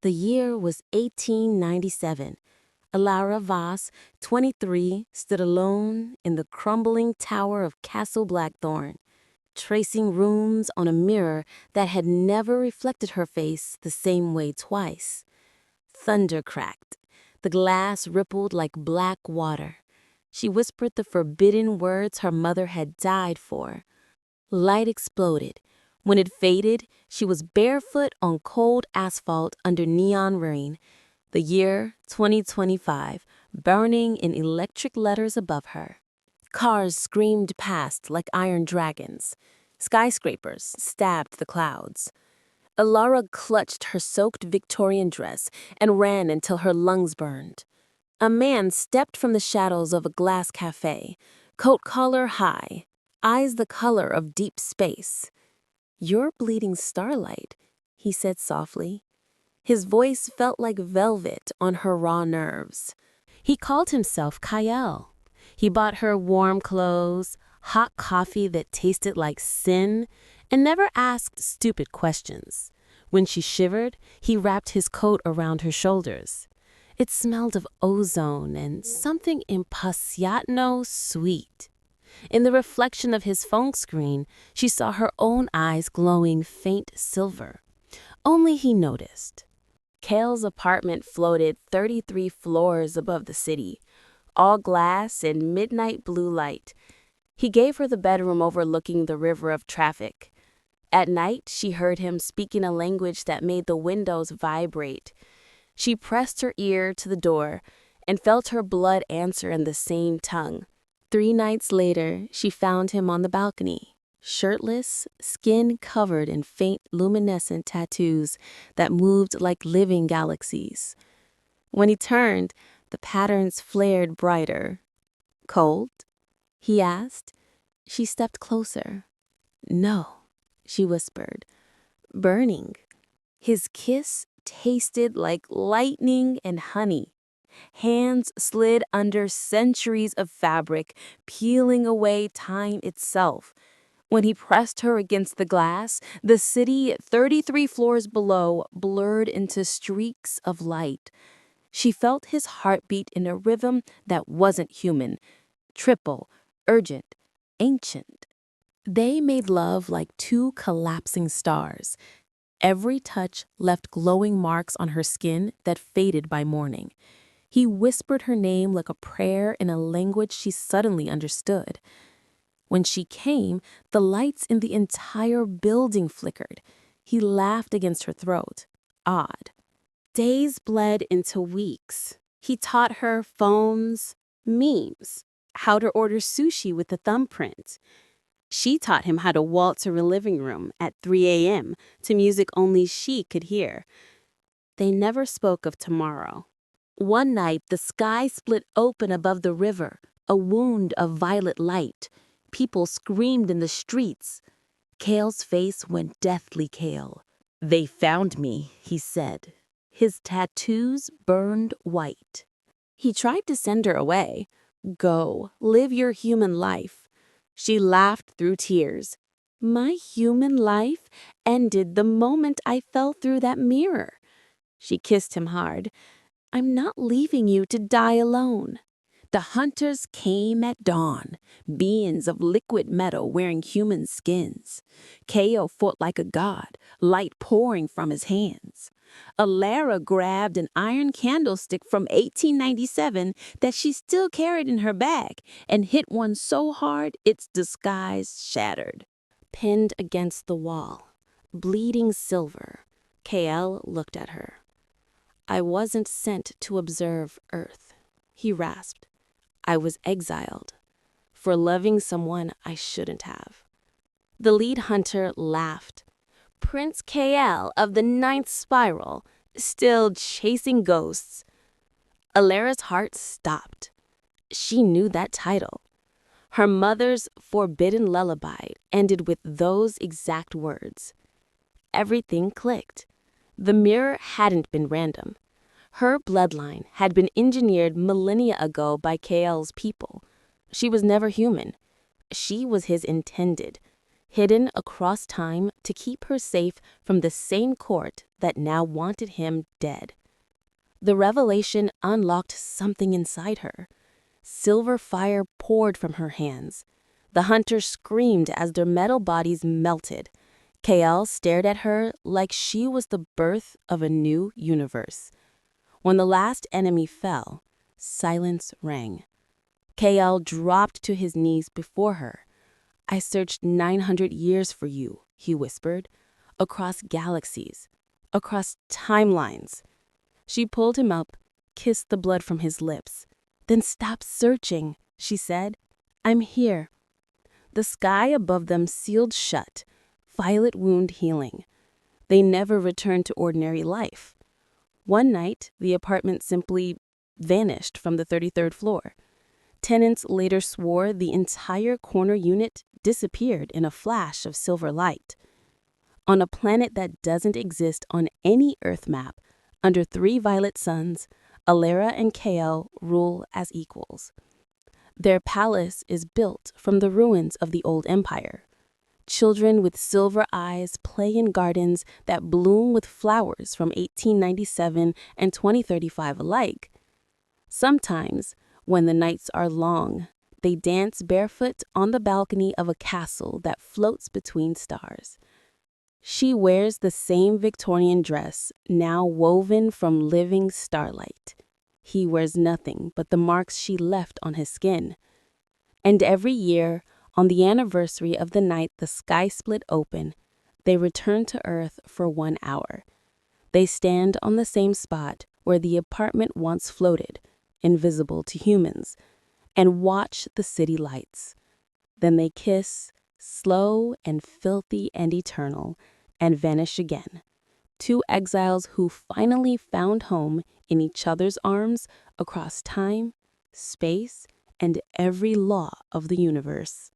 The year was 1897. Alara Voss, 23, stood alone in the crumbling tower of Castle Blackthorn, tracing runes on a mirror that had never reflected her face the same way twice. Thunder cracked. The glass rippled like black water. She whispered the forbidden words her mother had died for. Light exploded. When it faded, she was barefoot on cold asphalt under neon rain. The year 2025, burning in electric letters above her. Cars screamed past like iron dragons. Skyscrapers stabbed the clouds. Alara clutched her soaked Victorian dress and ran until her lungs burned. A man stepped from the shadows of a glass cafe, coat collar high, eyes the color of deep space. "You're bleeding starlight," he said softly. His voice felt like velvet on her raw nerves. He called himself Kyle. He bought her warm clothes, hot coffee that tasted like sin, and never asked stupid questions. When she shivered, he wrapped his coat around her shoulders. It smelled of ozone and something impasiano sweet. In the reflection of his phone screen, she saw her own eyes glowing faint silver. Only he noticed. Kale's apartment floated 33 floors above the city, all glass and midnight blue light. He gave her the bedroom overlooking the river of traffic. At night, she heard him speaking a language that made the windows vibrate. She pressed her ear to the door and felt her blood answer in the same tongue. 3 nights later, she found him on the balcony, shirtless, skin covered in faint luminescent tattoos that moved like living galaxies. When he turned, the patterns flared brighter. "Cold?" he asked. She stepped closer. "No," she whispered. "Burning." His kiss tasted like lightning and honey. Hands slid under centuries of fabric, peeling away time itself. When he pressed her against the glass, the city 33 floors below blurred into streaks of light. She felt his heartbeat in a rhythm that wasn't human, triple, urgent, ancient. They made love like 2 collapsing stars. Every touch left glowing marks on her skin that faded by morning. He whispered her name like a prayer in a language she suddenly understood. When she came, the lights in the entire building flickered. He laughed against her throat. Odd. Days bled into weeks. He taught her phones, memes, how to order sushi with a thumbprint. She taught him how to waltz her living room at 3 a.m. to music only she could hear. They never spoke of tomorrow. One night, the sky split open above the river, a wound of violet light. People screamed in the streets. Kale's face went deathly pale. "They found me," he said. His tattoos burned white. He tried to send her away. "Go, live your human life." She laughed through tears. "My human life ended the moment I fell through that mirror." She kissed him hard. "I'm not leaving you to die alone." The hunters came at dawn, beings of liquid metal wearing human skins. Ko fought like a god, light pouring from his hands. Alara grabbed an iron candlestick from 1897 that she still carried in her bag and hit one so hard its disguise shattered. Pinned against the wall, bleeding silver, KL looked at her. "I wasn't sent to observe Earth," he rasped. "I was exiled for loving someone I shouldn't have." The lead hunter laughed. "Prince KL of the 9th Spiral, still chasing ghosts." Alara's heart stopped. She knew that title. Her mother's forbidden lullaby ended with those exact words. Everything clicked. The mirror hadn't been random. Her bloodline had been engineered millennia ago by KL's people. She was never human. She was his intended. hidden across time to keep her safe from the same court that now wanted him dead. The revelation unlocked something inside her. Silver fire poured from her hands. The hunters screamed as their metal bodies melted. Kael stared at her like she was the birth of a new universe. When the last enemy fell, silence rang. Kael dropped to his knees before her. "I searched 900 years for you," he whispered, "across galaxies, across timelines." She pulled him up, kissed the blood from his lips. "Then stop searching," she said. "I'm here." The sky above them sealed shut, violet wound healing. They never returned to ordinary life. One night, the apartment simply vanished from the 33rd floor. Tenants later swore the entire corner unit disappeared in a flash of silver light. On a planet that doesn't exist on any Earth map, under 3 violet suns, Alara and Kael rule as equals. Their palace is built from the ruins of the old empire. Children with silver eyes play in gardens that bloom with flowers from 1897 and 2035 alike. Sometimes, when the nights are long, they dance barefoot on the balcony of a castle that floats between stars. She wears the same Victorian dress, now woven from living starlight. He wears nothing but the marks she left on his skin. And every year, on the anniversary of the night the sky split open, they return to Earth for 1 hour. They stand on the same spot where the apartment once floated, invisible to humans, and watch the city lights. Then they kiss, slow and filthy and eternal, and vanish again. 2 exiles who finally found home in each other's arms across time, space, and every law of the universe.